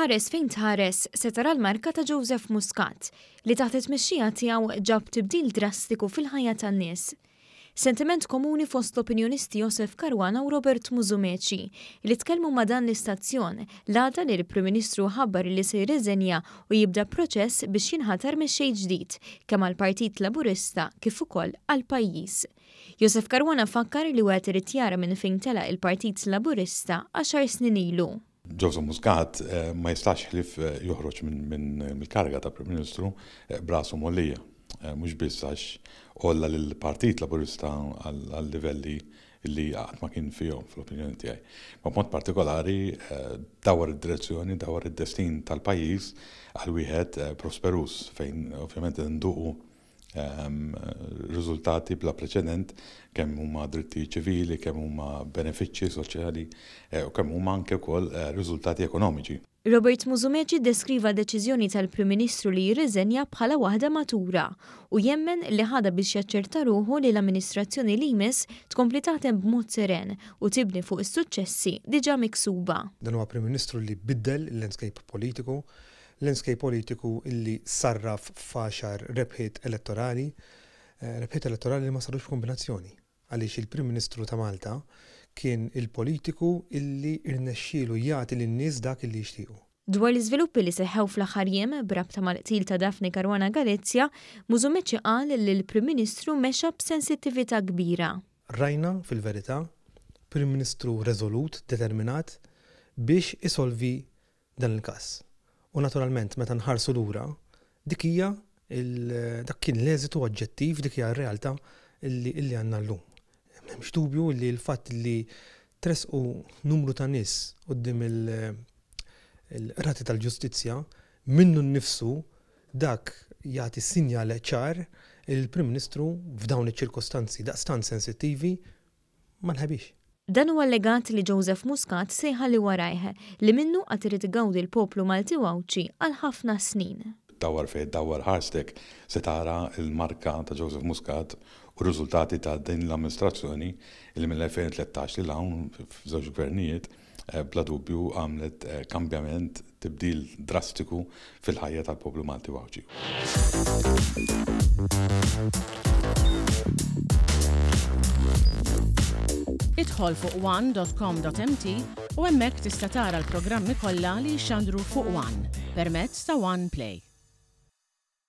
tħares fejn tħares se tara l-marka ta' Joseph Muscat li taħt it-tmexxija tiegħu ġab tibdil drastiku fil-ħajja tan-nies. Sentiment komuni fost l-opinjonisti Josef Caruana u Robert Musumeci li tkellmu ma' dan l-istazzjon l-għada li l-Prim Ministru ħabbar li se jirriżenja u jibda proċess biex jinħatar mexxej ġdid kemm għall-Partit Laburista kif ukoll għall-pajjiż. Josef Caruana fakkar li wieħed irid jara minn fejn telaq il-Partit Laburista 10 snin ilu. Joseph Muscat ma jistax ħlif joħroġ minn mill-kariga ta' Prim Ministru brasu mollija. Mhux biss għax olla lill-Partit Laburista għal-livelli li qatt ma kien fihom fl-opinjoni tiegħi. Ma b'mod partikolari dawar id-direzzjoni, dawar id-destin tal-pajjiż għal wieħed prosperus fejn ovvjament nduqu riżultati bla preċedent kemm huma dritti ċivili, kemm huma benefiċċji soċjali u kemm huma anke wkoll riżultati ekonomiċi. Robert Musumeci deskriva deċiżjoni tal-Prim Ministru li jirriżenja bħala waħda matura u jemmen li ħada biex jaċċerta ruħu li l-amministrazzjoni li jmiss tkompli taħdem b'mod seren u tibni fuq is-suċċessi diġà miksuba. Dan huwa Prim Ministru li biddel il-landscape politiku, illi sarraf f'għaxar rebħiet elettorali li ma sarux kombinazzjoni. Għaliex il-Prim Ministru ta' Malta kien il-politiku illi irnexxielu jagħti lin-nies dak illi jixtiequ. Dwar l-iżviluppi li seħħew fl-aħħar jiem b'rabta mal-qtil ta' Daphne Caruana Galizia, Musumeci qal li l-Prim Ministru mexa b'sensittività kbira. Rajna fil-verità Prim Ministru reżolut, determinat biex isolvi dan il-każ. U naturalment meta nħarsu lura, dik hija dak kien l-eżitu oġġettiv, dik hija r-realtà illi għandna llum. M'hemmx dubju li l-fatt li tresqu numru ta' nies quddiem il-rati tal-ġustizzja minnu nnifsu dak jagħti sinjal ċar il-Prim Ministru f'dawn iċ-ċirkostanzi daqstant sensittivi ma nħebiex. Dan huwa legat li Joseph Muscat sejħa li warajh li minnu qatt irid igawdi l-poplu Malti wawċi għal ħafna snin. Dawar fejn dawar ħarstek se tara l-marka ta' Joseph Muscat u r-riżultati ta' din l-amministrazzjoni li mill-2013 li hawn f'żewġ gvernijiet bla dubju għamlet kambjament tibdil drastiku fil-ħajja tal-poplu Malti wawċi. Idħol fuq one.com.mt u hemmhekk tista' tara l-programmi kollha li jxandru fuq One permezz ta' One Play.